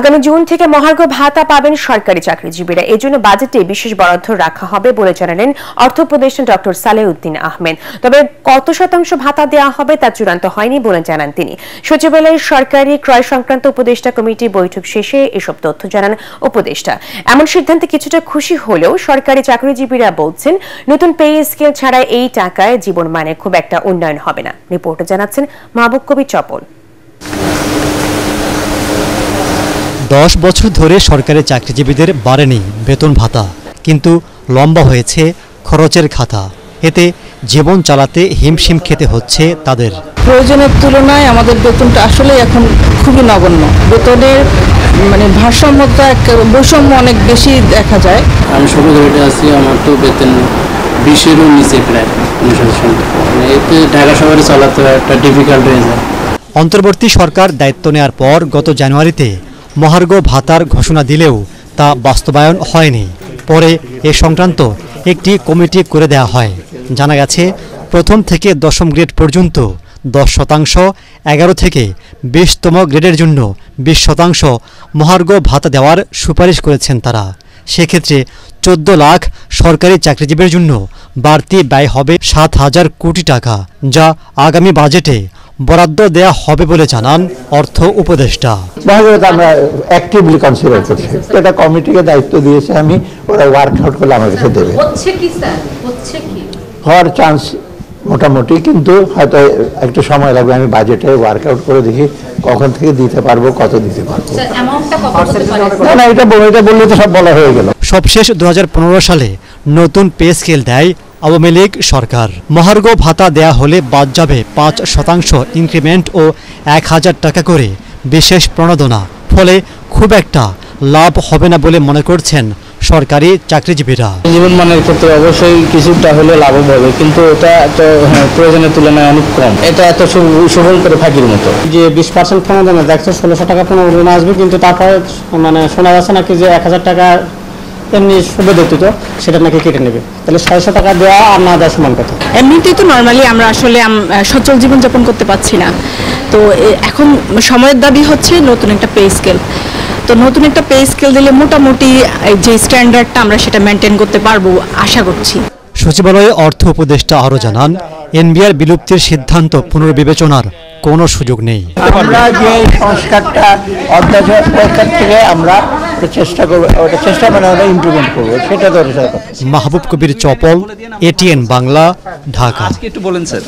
আগামী জুন থেকে মহার্ঘ ভাতা পাবেন সরকারি চাকরিজীবীরা। এজন্য বাজেটে বিশেষ বরাদ্দ রাখা হবে বলে জানালেন অর্থ উপদেষ্টা ডক্টর সালেউদ্দিন আহমেদ। তবে কত শতাংশ ভাতা দেওয়া হবে তা চূড়ান্ত হয়নি বলে জানান তিনি। সচিবালয়ের সরকারি ক্রয় সংক্রান্ত উপদেষ্টা কমিটি বৈঠক শেষে এসব তথ্য জানান উপদেষ্টা। এমন সিদ্ধান্তে কিছুটা খুশি হলেও সরকারি চাকরিজীবীরা বলছেন নতুন পে স্কেল ছাড়া এই টাকায় জীবনমানে খুব একটা উন্নয়ন হবে না। রিপোর্টে জানাচ্ছেন মাহবুব কবির চপল। 10 বছর ধরে সরকারি চাকরিজীবীদের বাড়েনি বেতন ভাতা, কিন্তু লম্বা হয়েছে খরচের খাতা। এতে জীবন চালাতে হিমশিম খেতে হচ্ছে তাদের। প্রয়োজনের তুলনায় আমাদের বেতনটা আসলে এখন খুবই নগণ্য। বেতনের ভারসাম্যতা বৈষম্য অনেক বেশি দেখা যায়। আমি সবে ধরে আছি, আমার তো বেতন 20-এরও নিচে প্রায়। এতে ঢাকা শহরে চলাতে একটা ডিফিকাল্ট হয়ে যায়। অন্তর্বর্তী সরকার দায়িত্ব নেওয়ার পর গত জানুয়ারিতে মহার্ঘ ভাতার ঘোষণা দিলেও তা বাস্তবায়ন হয়নি। পরে এ সংক্রান্ত একটি কমিটি করে দেওয়া হয়। জানা গেছে প্রথম থেকে 10ম গ্রেড পর্যন্ত 10%, 11 থেকে 20তম গ্রেডের জন্য 20% মহার্ঘ ভাতা দেওয়ার সুপারিশ করেছেন তারা। সেক্ষেত্রে 14 লাখ সরকারি চাকরিজীবীর জন্য বাড়তি ব্যয় হবে 7,000 কোটি টাকা, যা আগামী বাজেটে বরাদ্দ দেয়া হবে বলে জানান অর্থ উপদেষ্টা। আমরা অ্যাক্টিভলি কনসিডার করছি। এটা কমিটিকে দায়িত্ব দিয়েছে, আমি ওরা ওয়ার্কআউট করলে আমার কাছে দেবে। হওয়ার চান্স মোটামুটি, কিন্তু হয়তো একটু সময় লাগবে। আমি বাজেটে ওয়ার্কআউট করে দেখি কখন থেকে দিতে পারবো, কত দিতে পারবো। না, এটা বললে তো সব বলা হয়ে গেল। সবশেষ 2015 সালে নতুন পে স্কেল দেয় আওয়ামী লীগ সরকার। মহার্ঘ ভাতা দেয়া হলে বাদ যাবে 5% ইনক্রিমেন্ট ও 1,000 টাকা করে বিশেষ প্রণোদনা। ফলে খুব একটা লাভ হবে না বলে মনে করছেন সরকারি চাকরিজীবীরা। জীবনমানের ক্ষেত্রে অবশ্যই কিছুটা হলে লাভ হবে, কিন্তু এটা তো প্রয়োজনের তুলনায় অনেক কম। এটা এত সুফল করে ফাঁকির মতো। যে 20% প্রণোদনা দেখছে 1600 টাকা প্রণোদনা আসবে, কিন্তু তারপরে শোনা যাচ্ছে নাকি যে 1000 টাকা এমনি সুবিধা দিত, সেটা নাকি কেটে নেবে। তাহলে 600 টাকা দেওয়া আর না দেওয়া সমান কথা। এমনিতেই তো নর্মালি আমরা আসলে সচ্ছল জীবনযাপন করতে পারছি না। তো এখন সময়ের দাবি হচ্ছে নতুন একটা পে স্কেল। তো নতুন একটা পে স্কেল দিলে মোটামুটি যে স্ট্যান্ডার্ডটা আমরা সেটা মেনটেন করতে পারবো আশা করছি। সচিবালয়ে অর্থ উপদেষ্টা আরও জানান, এনবিআর বিলুপ্তির সিদ্ধান্ত পুনর্বিবেচনার কোনো সুযোগ নেই। আমরা যে সংস্কারটা অধ্যাদেশ পরীক্ষা থেকে আমরা চেষ্টা করবো, আমরা ইমপ্লিমেন্ট করবো, সেটা দরকার। মাহবুব কবির চপল, এটিএন বাংলা, ঢাকা। আজকে একটু বলেন স্যার।